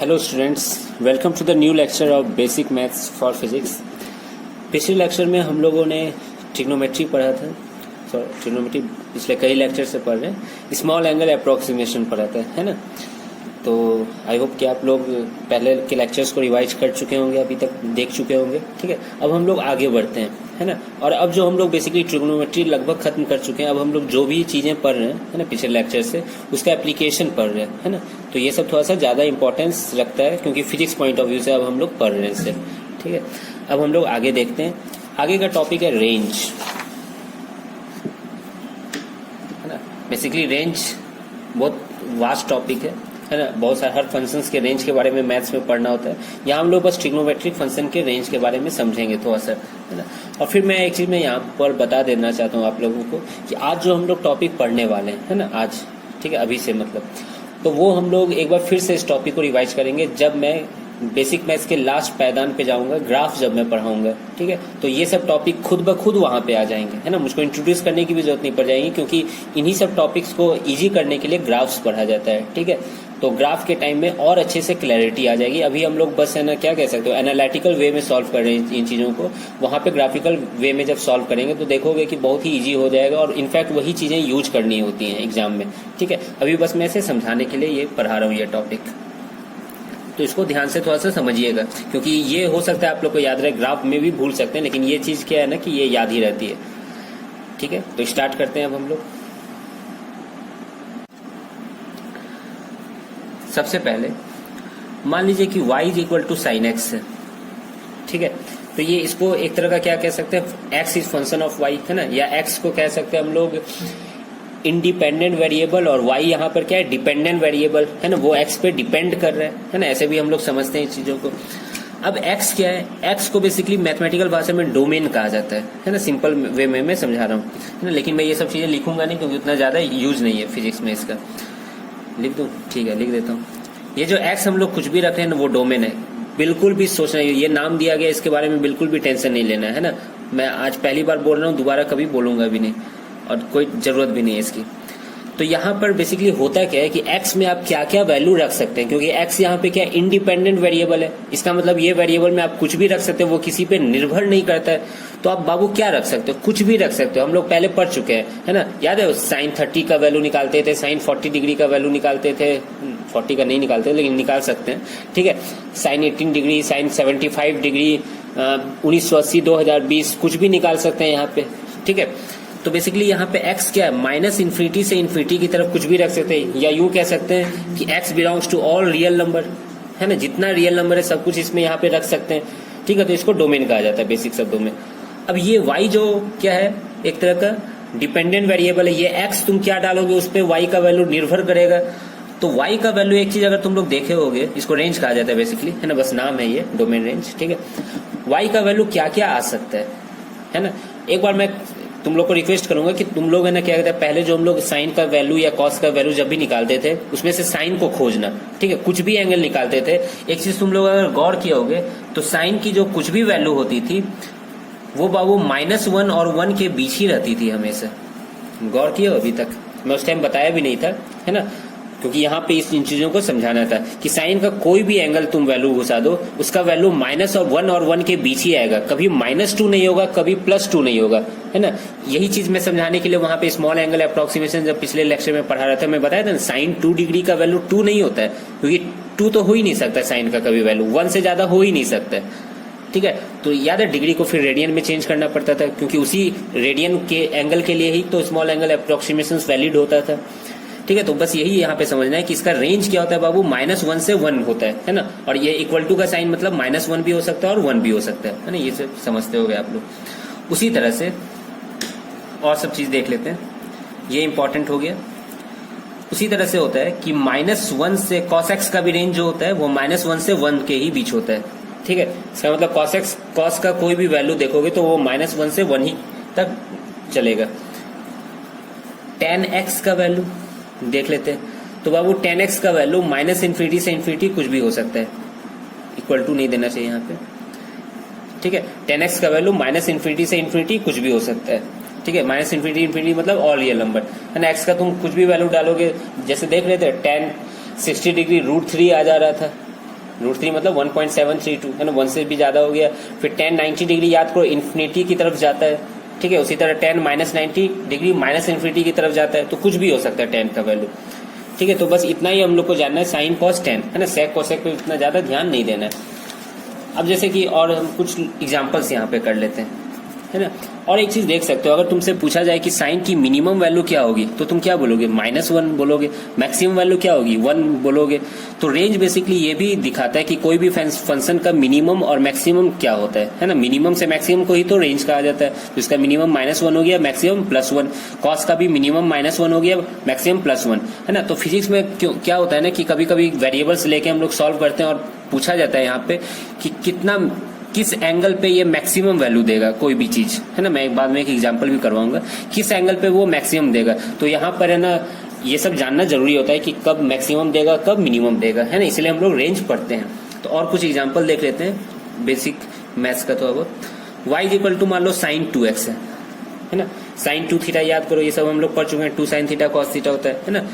Hello students, welcome to the new lecture of basic maths for physics. पिछले lecture में हम लोगों ने ट्रिग्नोमेट्री पढ़ा था। ट्रिग्नोमेट्री पिछले कई लेक्चर से पढ़ रहे हैं। स्मॉल एंगल अप्रोक्सीमेशन पढ़ा था, है ना। तो आई होप कि आप लोग पहले के लेक्चर्स को रिवाइज कर चुके होंगे, अभी तक देख चुके होंगे। ठीक है, अब हम लोग आगे बढ़ते हैं, है ना। और अब जो हम लोग बेसिकली ट्रिग्नोमेट्री लगभग खत्म कर चुके हैं, अब हम लोग जो भी चीजें पढ़ रहे हैं, है ना, पिछले लेक्चर से उसका एप्लीकेशन पढ़ रहे हैं, है ना। तो ये सब थोड़ा सा ज्यादा इंपॉर्टेंस रखता है क्योंकि फिजिक्स पॉइंट ऑफ व्यू से अब हम लोग पढ़ रहे हैं इससे। ठीक है, अब हम लोग आगे देखते हैं। आगे का टॉपिक है रेंज, है ना। बेसिकली रेंज बहुत वास्ट टॉपिक है ना। बहुत सारे हर फंक्शंस के रेंज के बारे में मैथ्स में पढ़ना होता है। यहाँ हम लोग बस ट्रिग्नोमेट्रिक फंक्शन के रेंज के बारे में समझेंगे थोड़ा सा, है ना। और फिर मैं एक चीज मैं यहाँ पर बता देना चाहता हूँ आप लोगों को कि आज जो हम लोग टॉपिक पढ़ने वाले हैं, है ना, आज, ठीक है, अभी से मतलब, तो वो हम लोग एक बार फिर से इस टॉपिक को रिवाइज करेंगे जब मैं बेसिक मैथ्स के लास्ट पायदान पे जाऊंगा, ग्राफ जब मैं पढ़ाऊंगा। ठीक है, तो ये सब टॉपिक खुद ब खुद वहां पे आ जाएंगे, है ना। मुझको इंट्रोड्यूस करने की भी जरूरत नहीं पड़ जाएगी क्योंकि इन्हीं सब टॉपिक्स को इजी करने के लिए ग्राफ्स पढ़ा जाता है। ठीक है, तो ग्राफ के टाइम में और अच्छे से क्लैरिटी आ जाएगी। अभी हम लोग बस, है ना, क्या कह सकते हो, एनालिटिकल वे में सॉल्व कर रहे हैं इन चीजों को। वहां पे ग्राफिकल वे में जब सॉल्व करेंगे तो देखोगे कि बहुत ही इजी हो जाएगा और इनफैक्ट वही चीजें यूज करनी होती हैं एग्जाम में। ठीक है, अभी बस मैं इसे समझाने के लिए ये पढ़ा रहा हूँ ये टॉपिक, तो इसको ध्यान से थोड़ा सा समझिएगा क्योंकि ये हो सकता है आप लोग को याद रहे, ग्राफ में भी भूल सकते हैं, लेकिन ये चीज क्या है ना कि ये याद ही रहती है। ठीक है, तो स्टार्ट करते हैं अब हम लोग। सबसे पहले मान लीजिए कि y is equal to sine x है। ठीक है, तो ये इसको एक तरह का क्या कह सकते हैं, x is function of y, है ना, या x को कह सकते हैं हम लोग इंडिपेंडेंट वेरिएबल और y यहाँ पर क्या है, डिपेंडेंट वेरिएबल, है ना, वो x पे डिपेंड कर रहा है ना। ऐसे भी हम लोग समझते हैं इस चीजों को। अब x क्या है, x को बेसिकली मैथमेटिकल भाषा में डोमेन कहा जाता है ना। सिंपल वे में मैं समझा रहा हूँ, है ना, लेकिन मैं ये सब चीजें लिखूंगा नहीं क्योंकि उतना ज्यादा यूज नहीं है फिजिक्स में इसका। लिख दूं? ठीक है, लिख देता हूँ। ये जो x हम लोग कुछ भी रख रहे हैं ना, वो डोमेन है। बिल्कुल भी सोचना, ये नाम दिया गया, इसके बारे में बिल्कुल भी टेंशन नहीं लेना है ना। मैं आज पहली बार बोल रहा हूँ, दोबारा कभी बोलूंगा भी नहीं और कोई जरूरत भी नहीं है इसकी। तो यहाँ पर बेसिकली होता क्या है कि x में आप क्या क्या वैल्यू रख सकते हैं, क्योंकि x यहाँ पे क्या इंडिपेंडेंट वेरिएबल है। इसका मतलब ये वेरिएबल में आप कुछ भी रख सकते हो, वो किसी पे निर्भर नहीं करता है। तो आप बाबू क्या रख सकते हो, कुछ भी रख सकते हो। हम लोग पहले पढ़ चुके हैं, है ना, याद है, साइन 30 का वैल्यू निकालते थे, साइन 40 डिग्री का वैल्यू निकालते थे। 40 का नहीं निकालते लेकिन निकाल सकते हैं। ठीक है, साइन 18 डिग्री, साइन 75 डिग्री, 1980, 2020, कुछ भी निकाल सकते हैं यहाँ पे। ठीक है, तो बेसिकली यहाँ पे x क्या है, माइनस इन्फिनिटी से इन्फिनिटी की तरफ कुछ भी रख सकते हैं, या यूं कह सकते हैं कि x belongs to all real number, है ना, जितना रियल नंबर है सब कुछ इसमें यहाँ पे रख सकते हैं। ठीक है, तो इसको डोमेन कहा जाता है बेसिक शब्दों में। अब ये y जो क्या है, एक तरह का डिपेंडेंट वेरिएबल है। ये x तुम क्या डालोगे उस पर y का वैल्यू निर्भर करेगा। तो y का वैल्यू, एक चीज अगर तुम लोग देखे होगे, इसको रेंज कहा जाता है बेसिकली, है ना, बस नाम है ये डोमेन रेंज। ठीक है, y का वैल्यू क्या क्या आ सकता है ना। एक बार मैं तुम लोग को रिक्वेस्ट करूंगा कि तुम लोग, है ना, क्या कहते हैं, पहले जो हम लोग साइन का वैल्यू या कॉस का वैल्यू जब भी निकालते थे उसमें से साइन को खोजना। ठीक है, कुछ भी एंगल निकालते थे, एक चीज तुम लोग अगर गौर किया होगे तो साइन की जो कुछ भी वैल्यू होती थी वो बाबू -1 और 1 के बीच ही रहती थी हमेशा। गौर किया अभी तक? मैं उस टाइम बताया भी नहीं था, है ना, क्योंकि यहाँ पे इन चीजों को समझाना था कि साइन का कोई भी एंगल तुम वैल्यू घुसा दो, उसका वैल्यू -1 और 1 के बीच ही आएगा। कभी -2 नहीं होगा, कभी +2 नहीं होगा, है ना। यही चीज मैं समझाने के लिए वहां पे स्मॉल एंगल अप्रोक्सीमेशन जब पिछले लेक्चर में पढ़ा रहा था, मैं बताया था ना, साइन 2 डिग्री का वैल्यू 2 नहीं होता है, क्योंकि 2 तो हो ही नहीं सकता साइन का कभी वैल्यू, 1 से ज्यादा हो ही नहीं सकता है। ठीक है, तो याद है डिग्री को फिर रेडियन में चेंज करना पड़ता था, क्योंकि उसी रेडियन के एंगल के लिए ही तो स्मॉल एंगल अप्रोक्सीमेशन वैलिड होता था। ठीक है, तो बस यही यहाँ पे समझना है कि इसका रेंज क्या होता है बाबू, -1 से 1 होता है ना। और ये इक्वल टू का साइन मतलब -1 भी हो सकता है और 1 भी हो सकता है ना। ये सब समझते होगे आप लोग। उसी तरह से और सब चीज देख लेते हैं, ये इंपॉर्टेंट हो गया। उसी तरह से होता है कि -1 से cos x का भी रेंज जो होता है वो -1 से 1 के ही बीच होता है। ठीक है, इसका मतलब cos का कोई भी वैल्यू देखोगे तो वो -1 से 1 ही तक चलेगा। tan x का वैल्यू देख लेते हैं, तो बाबू tan x का वैल्यू -इन्फिनिटी से इन्फिनिटी कुछ भी हो सकता है, इक्वल टू नहीं देना चाहिए यहाँ पे। ठीक है, tan x का वैल्यू -इन्फिनिटी से इन्फिनिटी कुछ भी हो सकता है। ठीक है, -इन्फिनिटी मतलब ऑल रियल नंबर, है ना। x का तुम कुछ भी वैल्यू डालोगे, जैसे देख रहे थे tan 60 डिग्री √3 आ जा रहा था, √3 मतलब 1.732 है ना, 1 से भी ज्यादा हो गया। फिर tan 90 डिग्री याद करो इन्फिनिटी की तरफ जाता है, ठीक है। उसी तरह tan -90 डिग्री माइनस इन्फिनिटी की तरफ जाता है, तो कुछ भी हो सकता है tan का वैल्यू, ठीक है। तो बस इतना ही हम लोग को जानना है साइन कॉस tan, है ना। सेक कोसेक पे इतना ज्यादा ध्यान नहीं देना है। अब जैसे कि और हम कुछ एग्जांपल्स यहाँ पे कर लेते हैं, है ना। और एक चीज देख सकते हो, अगर तुमसे पूछा जाए कि साइन की मिनिमम वैल्यू क्या होगी तो तुम क्या बोलोगे, -1 बोलोगे। मैक्सिमम वैल्यू क्या होगी, 1 बोलोगे। तो रेंज बेसिकली ये भी दिखाता है कि कोई भी फंक्शन का मिनिमम और मैक्सिमम क्या होता है ना। मिनिमम से मैक्सिमम को ही तो रेंज कहा जाता है। तो इसका मिनिमम -1 हो गया, मैक्सिमम +1। कॉस का भी मिनिमम -1 हो गया, मैक्सिमम +1, है ना। तो फिजिक्स में क्या होता है ना कि कभी कभी वेरिएबल्स लेके हम लोग सॉल्व करते हैं और पूछा जाता है यहाँ पे कि किस एंगल पे ये मैक्सिमम वैल्यू देगा कोई भी चीज, है ना। मैं बाद में एक एग्जांपल भी करवाऊंगा किस एंगल पे वो मैक्सिमम देगा। तो यहाँ पर है ना ये सब जानना जरूरी होता है कि कब मैक्सिमम देगा कब मिनिमम देगा, है ना। इसलिए हम लोग रेंज पढ़ते हैं। तो और कुछ एग्जांपल देख लेते हैं बेसिक मैथ्स का। तो अब y इक्वल टू मान लो sin 2x है ना। sin 2 थीटा याद करो, ये सब हम लोग पढ़ चुके हैं। 2 sin थीटा cos थीटा होता है ना।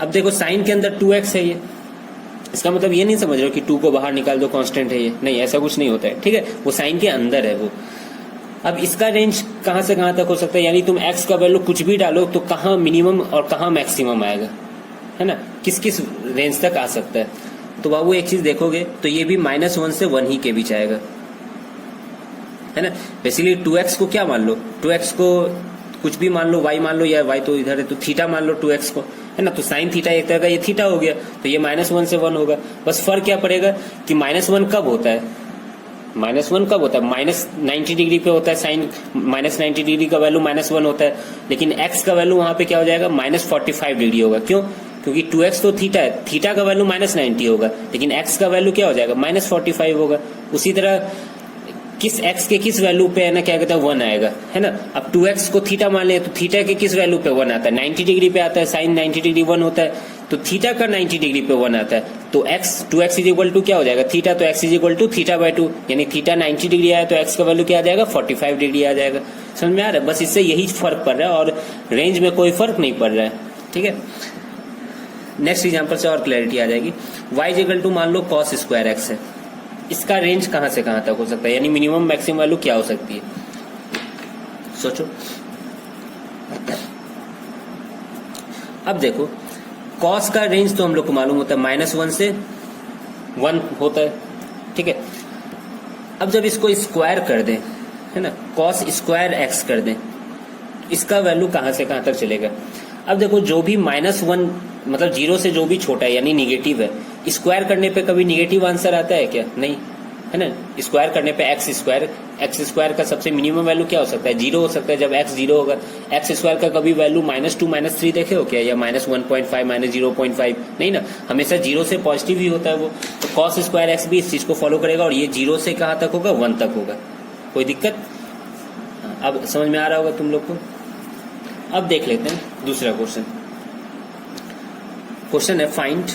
अब देखो साइन के अंदर 2x है, ये इसका मतलब ये नहीं समझ रहे हो कि 2 को बाहर निकाल दो कांस्टेंट है ये, नहीं, ऐसा कुछ नहीं होता है, ठीक है। वो साइन के अंदर है वो। अब इसका रेंज कहां से कहां तक हो सकता है, यानी तुम x का वैल्यू कुछ भी डालो तो कहां मिनिमम और कहां मैक्सिमम आएगा, है ना। किस किस रेंज तक आ सकता है। तो बाबू एक चीज देखोगे तो ये भी -1 से 1 ही के बीच आएगा, है ना। बेसिकली 2x को क्या मान लो, 2x को कुछ भी मान लो, y मान लो, या y तो इधर है तो थीटा मान लो 2x को, है ना। तो साइन थीटा एक तरह का ये थीटा हो गया, तो ये -1 से 1 होगा। बस फर्क क्या पड़ेगा कि -1 कब होता है, -1 कब होता है, -90 डिग्री पे होता है साइन, -90 डिग्री का वैल्यू -1 होता है। लेकिन x का वैल्यू वहां पे क्या हो जाएगा, -45 डिग्री होगा। क्यों, क्योंकि 2x तो थीटा है, थीटा का वैल्यू -90 होगा, लेकिन x का वैल्यू क्या हो जाएगा, -45 होगा। उसी तरह किस x के किस वैल्यू पे है ना क्या कहता है 1 आएगा, है ना। अब 2x को थीटा मान ले तो थीटा के किस वैल्यू पे 1 आता है, 90 डिग्री पे आता है, साइन 90 डिग्री 1 होता है, तो थीटा का 90 डिग्री पे 1 आता है। तो x 2x is equal to क्या हो जाएगा, थीटा, तो x इज इक्वल टू θ/2, यानी थीटा 90 डिग्री आया तो x का वैल्यू क्या आ जाएगा, 45 डिग्री आ जाएगा। समझ में आ रहा है। बस इससे यही फर्क पड़ रहा है और रेंज में कोई फर्क नहीं पड़ रहा है, ठीक है। नेक्स्ट एग्जाम्पल से और क्लैरिटी आ जाएगी। y इज इक्वल टू मान लो cos² है, इसका रेंज कहां से कहां तक हो सकता है, यानी मिनिमम मैक्सिमम वैल्यू क्या हो सकती है, सोचो। अब देखो cos का रेंज तो हम लोग को मालूम होता है -1 से 1 होता है, ठीक है। अब जब इसको स्क्वायर कर दें, है ना, cos² कर दें, इसका वैल्यू कहां से कहां तक चलेगा। अब देखो जो भी -1 मतलब 0 से जो भी छोटा है यानी निगेटिव है, स्क्वायर करने पे कभी निगेटिव आंसर आता है क्या, नहीं, है ना। स्क्वायर करने पे x² का सबसे मिनिमम वैल्यू क्या हो सकता है, 0 हो सकता है जब x 0 होगा। x² का कभी वैल्यू -2 -3 देखे हो क्या, या -1.5 -0.5, नहीं ना, हमेशा 0 से पॉजिटिव ही होता है वो। तो cos² भी इस चीज को फॉलो करेगा और ये 0 से कहां तक होगा, 1 तक होगा। कोई दिक्कत, अब समझ में आ रहा होगा तुम लोग को। अब देख लेते हैं दूसरा क्वेश्चन। क्वेश्चन है find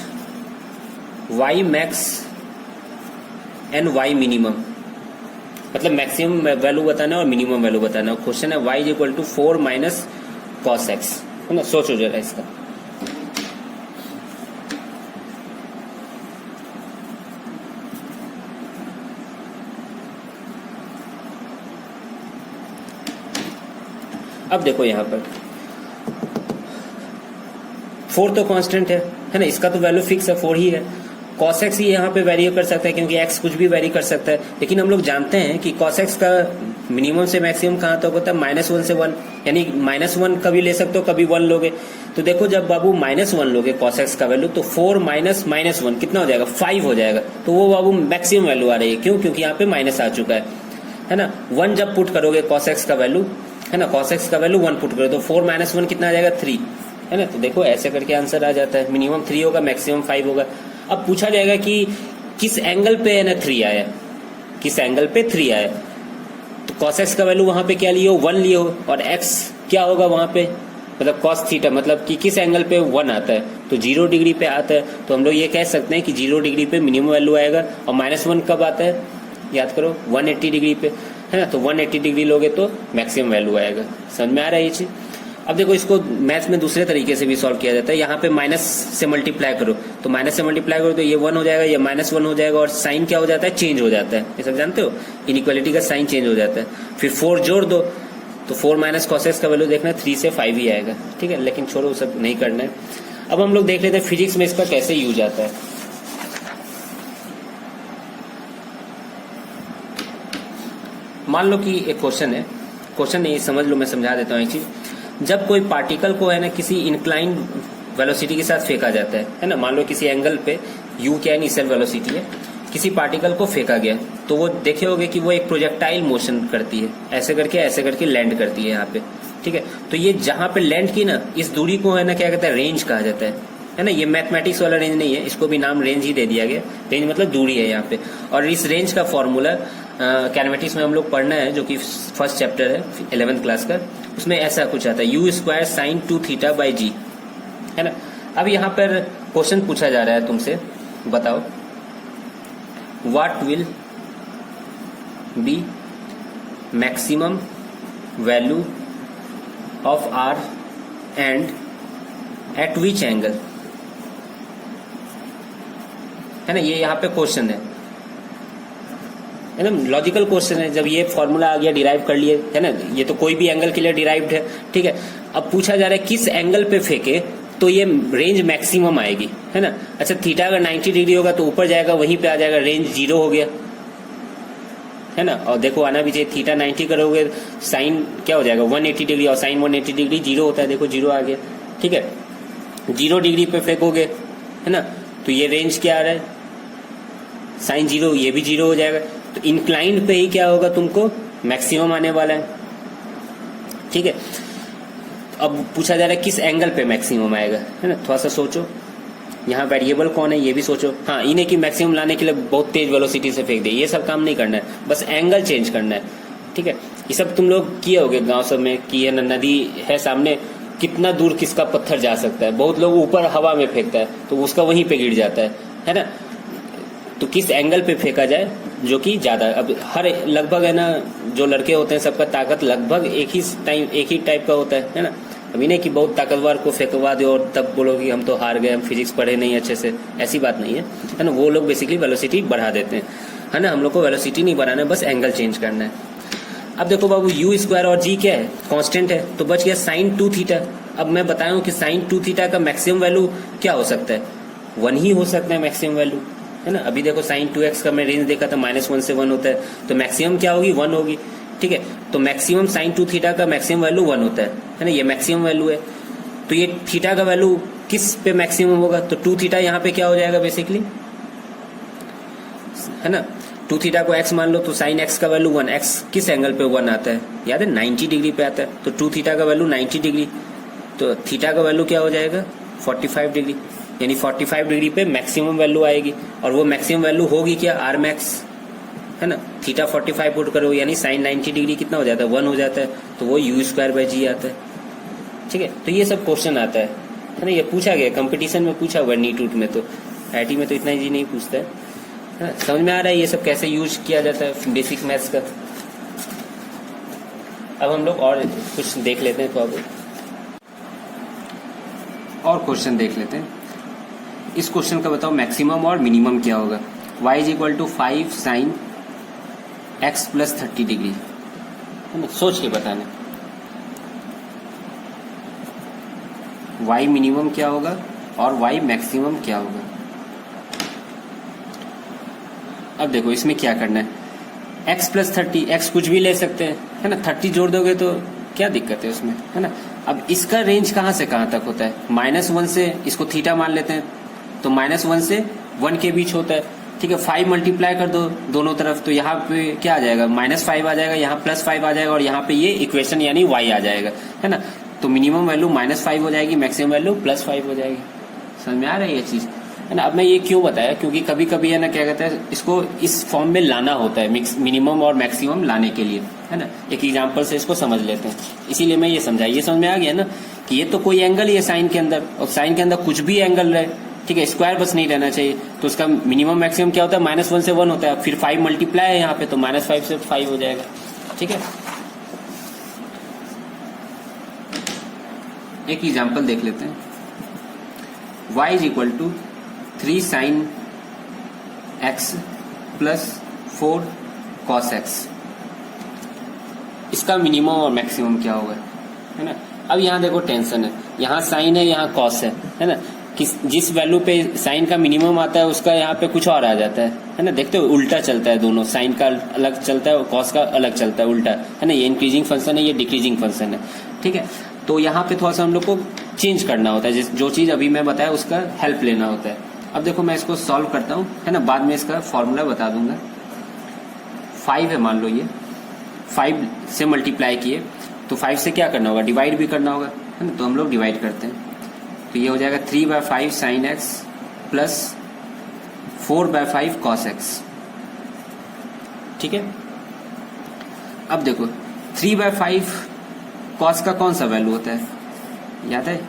y max and y minimum, मतलब मैक्सिमम वैल्यू बताना और मिनिमम वैल्यू बताना। क्वेश्चन है y is equal to 4 minus cos x, है ना। सोचो जरा इसका। अब देखो यहां पर 4 तो कांस्टेंट है ना, इसका तो वैल्यू फिक्स है, 4 ही है। cos x ही यहाँ पे वेरी कर सकता है क्योंकि x कुछ भी वेरी कर सकता है, लेकिन हम लोग जानते हैं कि cos x का मिनिमम से मैक्सिमम कहाँ तक होता है, -1 से 1, यानी -1 कभी ले सकते हो कभी 1 लोगे। तो देखो जब बाबू -1 लोगे cos x का वैल्यू, तो 4 माइनस -1 कितना हो जाएगा, 5 हो जाएगा। तो वो बाबू मैक्सिमम वैल्यू आ रही है, क्यों, क्योंकि यहाँ पे माइनस आ चुका है ना। 1 जब पुट करोगे cos x का वैल्यू, है ना, cos x का वैल्यू 1 पुट करो तो 4 माइनस 1 कितना आ जाएगा, 3, है ना। तो देखो ऐसे करके आंसर आ जाता है, मिनिमम 3 होगा, मैक्सिमम 5 होगा। अब पूछा जाएगा कि किस एंगल पे है ना 3 आया, किस एंगल पे 3 आया। तो cos x का वैल्यू वहां पे क्या लिए हो, 1 लिए हो, और x क्या होगा वहां पे, मतलब cos थीटा, मतलब कि किस एंगल पे 1 आता है, तो 0 डिग्री पे आता है। तो हम लोग ये कह सकते हैं कि 0 डिग्री पे मिनिमम वैल्यू आएगा। और -1 कब आता है, याद करो 180 डिग्री पे, है ना। तो 180 डिग्री लोगे तो मैक्सिमम वैल्यू आएगा। समझ में आ रहा है ये चीज। अब देखो इसको मैथ्स में दूसरे तरीके से भी सॉल्व किया जाता है। यहाँ पे माइनस से मल्टीप्लाई करो, तो माइनस से मल्टीप्लाई करो तो ये 1 हो जाएगा, ये -1 हो जाएगा, और साइन क्या हो जाता है, चेंज हो जाता है। ये सब जानते हो, इनइक्वालिटी का साइन चेंज हो जाता है। फिर 4 जोड़ दो, तो 4 माइनस cos x का वैल्यू देखना है 3 से 5 ही आएगा। ठीक है, लेकिन छोड़ो, सब नहीं करना है। अब हम लोग देख लेते हैं फिजिक्स में इसका कैसे यूज आता है। मान लो कि एक क्वेश्चन है, क्वेश्चन नहीं समझ लो, मैं समझा देता हूँ एक चीज। जब कोई पार्टिकल को है ना किसी इंक्लाइंड वेलोसिटी के साथ फेंका जाता है ना, मान लो किसी एंगल पे u क्या इनिशियल वेलोसिटी है, किसी पार्टिकल को फेंका गया, तो वो देखे होगे कि वो एक प्रोजेक्टाइल मोशन करती है, ऐसे करके लैंड करती है यहाँ पे। ठीक है, तो ये जहां पे लैंड की ना, इस दूरी को है ना क्या कहते हैं, रेंज कहा जाता है ना। ये मैथमेटिक्स वाला रेंज नहीं है, इसको भी नाम रेंज ही दे दिया गया। रेंज मतलब दूरी है यहाँ पे। और इस रेंज का फॉर्मूला कैनेमेटिक्स में हम लोग पढ़ना है, जो कि फर्स्ट चैप्टर है 11th क्लास का। उसमें ऐसा कुछ आता है, u² sin 2θ/g, है ना। अब यहाँ पर क्वेश्चन पूछा जा रहा है तुमसे, बताओ what will be maximum value of r and eight which angle, है ना। ये यहाँ पे क्वेश्चन है ना, लॉजिकल क्वेश्चन है। जब ये फॉर्मूला आ गया, डिराइव कर लिए, है ना, ये तो कोई भी एंगल के लिए डिराइव्ड है। ठीक है, अब पूछा जा रहा है किस एंगल पे फेंके तो ये रेंज मैक्सिमम आएगी, है ना। अच्छा, थीटा अगर 90 डिग्री होगा तो ऊपर जाएगा, वहीं पे आ जाएगा, रेंज 0 हो गया, है ना। और देखो आना भी चाहिए, थीटा 90 करोगे साइन क्या हो जाएगा 180 डिग्री, और साइन 180 डिग्री 0 होता है, देखो 0 आ गया। ठीक है, 0 डिग्री पे फेंकोगे, है ना, तो ये रेंज क्या आ रहा है, साइन 0, ये भी 0 हो जाएगा। तो इंक्लाइंड पे ही क्या होगा, तुमको मैक्सिमम आने वाला है। ठीक है, अब पूछा जा रहा है किस एंगल पे मैक्सिमम आएगा, है ना। थोड़ा सा सोचो, यहाँ वेरिएबल कौन है ये भी सोचो। हाँ, इन्हें की मैक्सिमम लाने के लिए बहुत तेज वेलोसिटी से फेंक दे, ये सब काम नहीं करना है, बस एंगल चेंज करना है। ठीक है, ये सब तुम लोग किए होगे गांव सब में, कि है ना, नदी है सामने, कितना दूर किसका पत्थर जा सकता है। बहुत लोग ऊपर हवा में फेंकता है तो उसका वहीं पे गिर जाता है ना। तो किस एंगल पे फेंका जाए जो कि ज्यादा, अब हर लगभग है ना, जो लड़के होते हैं सबका ताकत लगभग एक ही टाइप का होता है ना। अभी नहीं कि बहुत ताकतवर को फेंकवा दो और तब बोलोगे हम तो हार गए, हम फिजिक्स पढ़े नहीं अच्छे से, ऐसी बात नहीं है ना। वो लोग बेसिकली वेलोसिटी बढ़ा देते हैं, है ना। हम लोग को वेलोसिटी नहीं बढ़ाना है, बस एंगल चेंज करना है। अब देखो बाबू, u² और g क्या है, कांस्टेंट है, तो बच गया sin 2θ। अब मैं बताया हूं कि sin 2θ का मैक्सिमम वैल्यू क्या हो सकता है, 1 ही हो सकता है मैक्सिमम वैल्यू, है ना। अभी देखो sin 2x का मैं रेंज देखा था, -1 से 1 होता है, तो मैक्सिमम क्या होगी, 1 होगी। ठीक है, तो मैक्सिमम sin 2θ का मैक्सिमम वैल्यू 1 होता है ना, ये मैक्सिमम वैल्यू है। तो ये थीटा का वैल्यू किस पे मैक्सिमम होगा, तो 2θ यहाँ पे क्या हो जाएगा बेसिकली, है ना। 2θ को x मान लो, तो sin x का वैल्यू 1, x किस एंगल पे 1 आता है, याद है 90 डिग्री पे आता है, तो 2θ का वैल्यू 90 डिग्री, तो थीटा का वैल्यू क्या हो जाएगा 45 डिग्री, यानी 45 डिग्री पे मैक्सिमम वैल्यू आएगी। और वो मैक्सिमम वैल्यू होगी क्या, आर मैक्स, है ना। थीटा 45 पुट करो, यानी साइन 90 डिग्री कितना हो जाता है, 1 हो जाता है, तो वो u²/g आता है। ठीक है, तो ये सब क्वेश्चन आता है ना, ये पूछा गया कंपटीशन में, पूछा हुआ नीट में, तो आईटी में तो इतना इजी नहीं पूछता है ना। समझ में आ रहा है ये सब कैसे यूज किया जाता है बेसिक मैथ्स का। अब हम लोग और कुछ देख लेते हैं, तो अब और क्वेश्चन देख लेते हैं। इस क्वेश्चन का बताओ मैक्सिमम और मिनिमम क्या होगा। y = 5 sin x + 30 डिग्री, है ना, सोच के बताना y मिनिमम क्या होगा और y मैक्सिमम क्या होगा। अब देखो इसमें क्या करना है, x + 30, x कुछ भी ले सकते हैं, है ना, 30 जोड़ दोगे तो क्या दिक्कत है उसमें, है ना। अब इसका रेंज कहां से कहां तक होता है, -1 से, इसको थीटा मान लेते हैं, तो -1 से 1 के बीच होता है। ठीक है, 5 मल्टीप्लाई कर दो दोनों तरफ, तो यहाँ पे क्या आ जाएगा, -5 आ जाएगा, यहाँ +5 आ जाएगा, और यहाँ पे ये इक्वेशन यानी y आ जाएगा, है ना। तो मिनिमम वैल्यू -5 हो जाएगी, मैक्सिमम वैल्यू +5 हो जाएगी। समझ में आ रहा है ये चीज, है ना। अब मैं ये क्यों बताया, क्योंकि कभी कभी है ना क्या कहते हैं, इसको इस फॉर्म में लाना होता है, मिनिमम और मैक्सिमम लाने के लिए, है ना। एक एग्जांपल से इसको समझ लेते हैं, इसीलिए मैं ये समझाया। ये समझ में आ गया ना कि ये तो कोई एंगल ही है साइन के अंदर, और साइन के अंदर कुछ भी एंगल रहे, ठीक है, स्क्वायर बस नहीं रहना चाहिए। तो उसका मिनिमम मैक्सिमम क्या होता है, -1 से 1 होता है, फिर 5 मल्टीप्लाई है यहाँ पे, तो -5 से 5 हो जाएगा। ठीक है, एक एग्जाम्पल देख लेते हैं। y is equal to 3 sine x plus 4 cos x। इसका मिनिमम और मैक्सिमम क्या होगा, है ना। अब यहाँ देखो टेंशन है, यहाँ साइन है, यहाँ कॉस है ना। जिस वैल्यू पे साइन का मिनिमम आता है उसका यहाँ पे कुछ और आ जाता है ना। देखते हो उल्टा चलता है दोनों, साइन का अलग चलता है और कॉस का अलग चलता है, उल्टा है ना। ये इंक्रीजिंग फंक्शन है, ये डिक्रीजिंग फंक्शन है, ठीक है। तो यहाँ पे थोड़ा सा हम लोग को चेंज करना होता है, जो चीज अभी मैं बताया उसका हेल्प लेना होता है। अब देखो मैं इसको सॉल्व करता हूँ, है ना, बाद में इसका फॉर्मूला बता दूंगा। 5 है मान लो, ये 5 से मल्टीप्लाई किए तो 5 से क्या करना होगा, डिवाइड भी करना होगा, है ना। तो हम लोग डिवाइड करते हैं, तो ये हो जाएगा 3/5 sine x plus 4/5 cos x, ठीक है। अब देखो 3/5 कॉस का कौन सा वैल्यू होता है, याद है।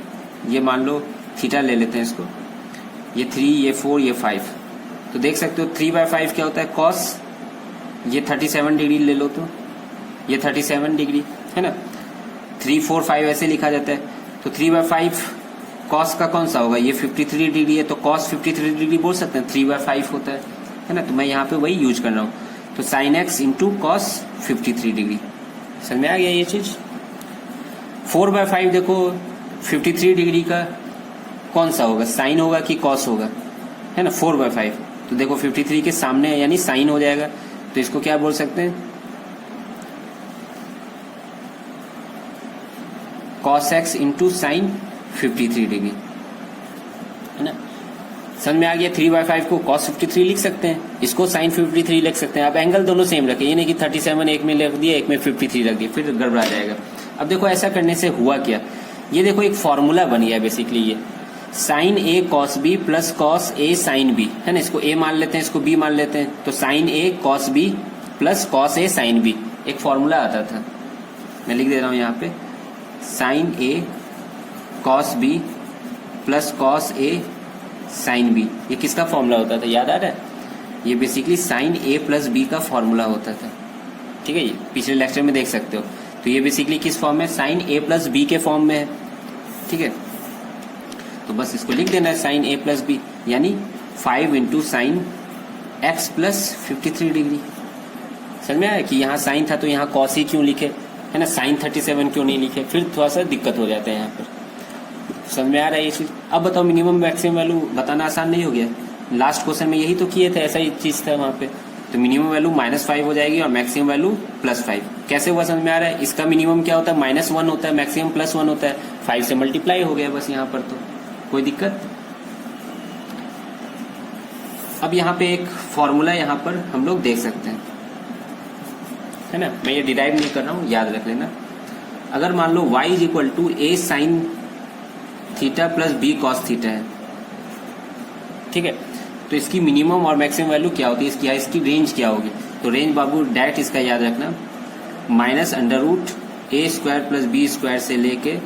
ये मान लो थीटा ले लेते हैं इसको, ये 3, ये 4, ये 5। तो देख सकते हो 3/5 क्या होता है, कॉस। ये 37 डिग्री ले लो तो ये 37 डिग्री, है ना। 3, 4, 5 ऐसे लिखा जाता है। तो 3/5 कॉस का कौन सा होगा, ये 53 डिग्री है, तो कॉस 53 डिग्री बोल सकते हैं, 3/5 होता है ना। तो मैं यहाँ पे वही यूज कर रहा हूँ। तो sine x into cos 53 degree, समझ में आ गया ये चीज। 4/5 देखो 53 डिग्री का कौन सा होगा, साइन होगा कि कॉस होगा, है ना। 4/5 तो देखो 53 के सामने यानी साइन हो जाएगा, तो इसको क्या बोल सकते हैं, cos x into sine 53 degree, है ना। समझ में आ गया। 3/5 को cos 53 लिख सकते हैं, इसको sin 53 लिख सकते हैं। आप एंगल दोनों सेम रखें, ये नहीं कि 37 एक में लिख दिया, एक में 53 रख दिया, फिर गड़बड़ा जाएगा। अब देखो ऐसा करने से हुआ क्या, ये देखो एक फॉर्मूला बन गया बेसिकली, ये sin a cos b plus cos a sin b, है ना। इसको a मान लेते हैं, इसको b मान लेते हैं, तो sin a cos b plus cos a sin b एक फॉर्मूला आता था। मैं लिख दे रहा हूं यहाँ पे, sin a cos b plus cos a sin b। ये किसका फॉर्मूला होता था, याद आ रहा है। ये basically sin a plus b का फॉर्मूला होता था, ठीक है। ये पिछले लेक्चर में देख सकते हो। तो ये बेसिकली किस फॉर्म में, sin a प्लस b के फॉर्म में है, ठीक है। तो बस इसको लिख देना है sin a प्लस b, यानी 5 into sine x plus 53 degree. समझ में आया कि यहाँ साइन था तो यहाँ cos ही क्यों लिखे, है ना, sin 37 क्यों नहीं लिखे, फिर थोड़ा सा दिक्कत हो जाता है यहाँ पर। समझ में आ रहा है ये चीज। अब बताओ मिनिमम मैक्सिमम वैल्यू बताना आसान नहीं हो गया, लास्ट क्वेश्चन में यही तो किए थे, ऐसा ही चीज था वहां पे। तो मिनिमम वैल्यू -5 हो जाएगी और मैक्सिमम वैल्यू +5। कैसे हुआ समझ में आ रहा है। इसका मिनिमम क्या होता है, -1 होता है, मैक्सिमम +1 होता है, 5 से मल्टीप्लाई हो गया बस यहाँ पर, तो कोई दिक्कत। अब यहाँ पे एक फॉर्मूला यहाँ पर हम लोग देख सकते हैं, है ना। मैं ये डिराइव नहीं कर रहा हूँ, याद रख लेना। अगर मान लो y is equal to a sine theta plus b cos theta है, ठीक है। तो इसकी मिनिमम और मैक्सिमम वैल्यू क्या होती है, इसकी रेंज क्या होगी। तो रेंज बाबू डायरेक्ट इसका याद रखना, -√a² प्लस b² से लेके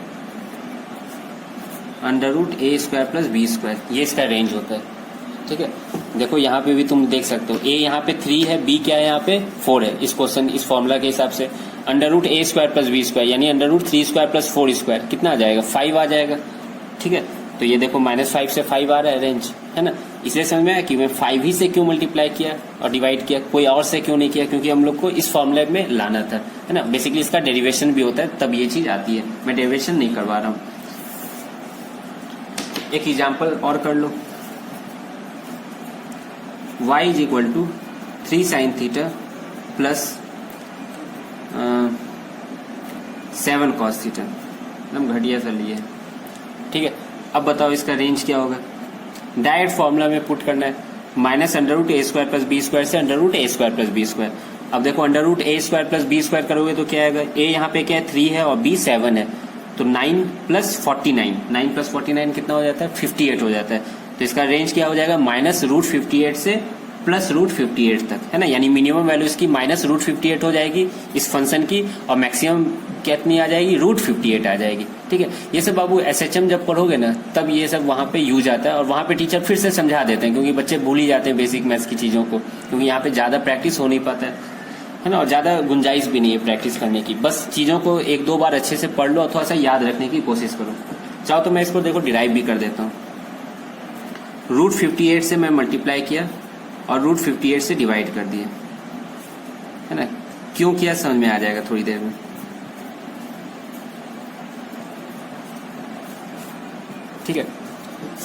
√a² प्लस b², ये इसका रेंज होता है, ठीक है। देखो यहाँ पे भी तुम देख सकते हो, a यहाँ पे 3 है, b क्या है यहाँ पे 4 है। इस क्वेश्चन इस फॉर्मूला के हिसाब से √a² प्लस b² यानी √3² प्लस 4² कितना आ जाएगा, 5 आ जाएगा, ठीक है। तो ये देखो -5 से 5 आ रहा है रेंज, है ना। इसलिए समझ में आया कि मैं 5 ही से क्यों मल्टीप्लाई किया और डिवाइड किया, कोई और से क्यों नहीं किया, क्योंकि हम लोग को इस फॉर्मूले में लाना था, है ना। बेसिकली इसका डेरिवेशन भी होता है, तब ये चीज आती है। मैं डेरिवेशन नहीं करवा रहा हूं। एक एग्जाम्पल और कर लो, y is equal to 3 sine theta plus 7 cos theta, एकदम घटिया सा लिए, ठीक है। अब बताओ इसका रेंज क्या होगा, डायरेक्ट फॉर्मूला में पुट करना है, -√a² प्लस b² से √a² प्लस b²। अब देखो √a² प्लस b² करोगे तो क्या आएगा, a यहाँ पे क्या है 3 है और b 7 है, तो 9 प्लस 49 कितना हो जाता है, 58 हो जाता है। तो इसका रेंज क्या हो जाएगा, -√58 से +√58 तक, है ना। यानी मिनिमम वैल्यू इसकी -√58 हो जाएगी इस फंक्शन की, और मैक्सिमम कितनी आ जाएगी, √58 आ जाएगी, ठीक है। ये सब बाबू SHM जब पढ़ोगे ना तब ये सब वहां पे यूज आता है, और वहां पे टीचर फिर से समझा देते हैं, क्योंकि बच्चे भूल ही जाते हैं बेसिक मैथ्स की चीजों को, क्योंकि यहाँ पे ज्यादा प्रैक्टिस हो नहीं पाता है ना, और ज्यादा गुंजाइश भी नहीं है प्रैक्टिस करने की। बस चीजों को 1-2 बार अच्छे से पढ़ लो और थोड़ा सा याद रखने की कोशिश करो। चाहो तो मैं इसको देखो डिराइव भी कर देता हूँ। रूट 58 से मैं मल्टीप्लाई किया और रूट 58 से डिवाइड कर दिया, है ना। क्यों किया समझ में आ जाएगा थोड़ी देर में। ठीक है,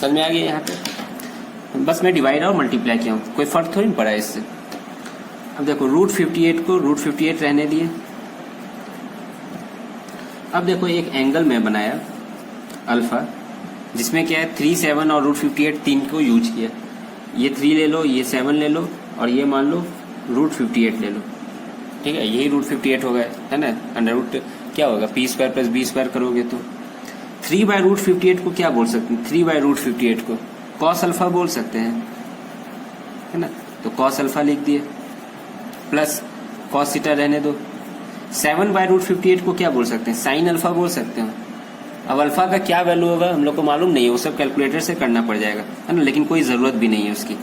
समझ में आ गया यहाँ पे। बस मैं डिवाइड और मल्टीप्लाई किया हूँ, कोई फर्क थोड़ी पड़ा है इससे। अब देखो रूट 58 को रूट 58 रहने दिए। अब देखो एक एंगल मैं बनाया अल्फा, जिसमें क्या है 3, 7 और रूट 58 तीन को यूज किया। ये 3 ले लो, ये 7 ले लो और ये मान लो रूट 58 ले लो। ठीक है, यही रूट 58 होगा, है ना। अंडर रूट क्या होगा, p square plus b square करोगे तो 3 बाय रूट 58 को क्या बोल सकते हैं, 3 बाय रूट 58 को कॉस अल्फा बोल सकते हैं, है ना। तो कॉस अल्फा लिख दिए प्लस कॉस थीटा रहने दो। 7 बाय रूट 58 को क्या बोल सकते हैं, साइन अल्फा बोल सकते हैं। अब अल्फा का क्या वैल्यू होगा हम लोग को मालूम नहीं है, वो सब कैलकुलेटर से करना पड़ जाएगा, है ना। लेकिन कोई जरूरत भी नहीं है उसकी।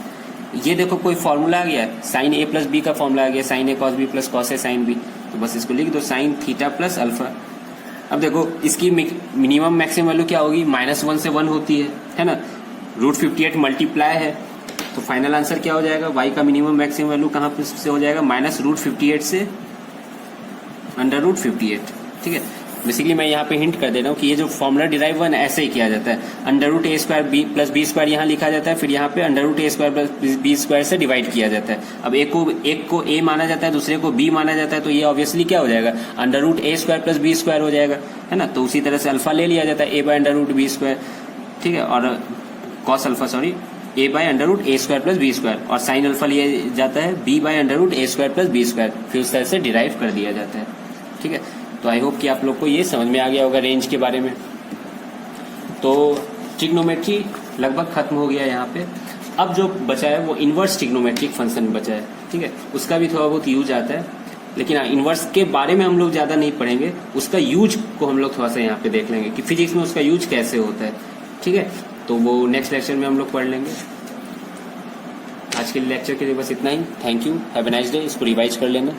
ये देखो कोई फॉर्मूला आ गया, साइन ए प्लस बी का फॉर्मूला आ गया, sign A cos B plus cos A sine B. तो बस इसको लिख दो, साइन थीटा प्लस अल्फा। अब देखो इसकी मिनिमम मैक्सिमम वैल्यू क्या होगी, -1 से 1 होती है ना। रूट 58 मल्टीप्लाई है तो फाइनल आंसर क्या हो जाएगा, y का मिनिमम मैक्सिमम वैल्यू कहाँ से हो जाएगा, -√58 से √58। ठीक है, बेसिकली मैं यहाँ पे हिंट कर दे रहा हूँ कि ये जो फॉर्मूला डिराइव है ऐसे ही किया जाता है। √a² प्लस बी स्क्वायर यहाँ लिखा जाता है, फिर यहाँ पे √a² प्लस बी स्क्वायर से डिवाइड किया जाता है। अब एक को a माना जाता है, दूसरे को b माना जाता है, तो ये ऑब्वियसली क्या हो जाएगा, √a² प्लस बी स्क्वायर हो जाएगा, है ना। तो उसी तरह से अल्फा ले लिया जाता है a/√b²। ठीक है, और cos alpha sorry a/√a² plus b square, और साइन अल्फा लिया जाता है b/√a² प्लस बी स्क्वायर, फिर उस तरह से डिराइव कर दिया जाता है। ठीक है, तो आई होप कि आप लोग को ये समझ में आ गया होगा रेंज के बारे में। तो ट्रिग्नोमेट्री लगभग खत्म हो गया यहाँ पे। अब जो बचा है वो इनवर्स ट्रिग्नोमेट्रिक फंक्शन बचा है। ठीक है, उसका भी थोड़ा बहुत यूज आता है, लेकिन इनवर्स के बारे में हम लोग ज्यादा नहीं पढ़ेंगे, उसका यूज को हम लोग थोड़ा सा यहाँ पे देख लेंगे कि फिजिक्स में उसका यूज कैसे होता है। ठीक है, तो वो नेक्स्ट लेक्चर में हम लोग पढ़ लेंगे। आज के लेक्चर के लिए बस इतना ही। Thank you, have a nice day. इसको रिवाइज कर लेना।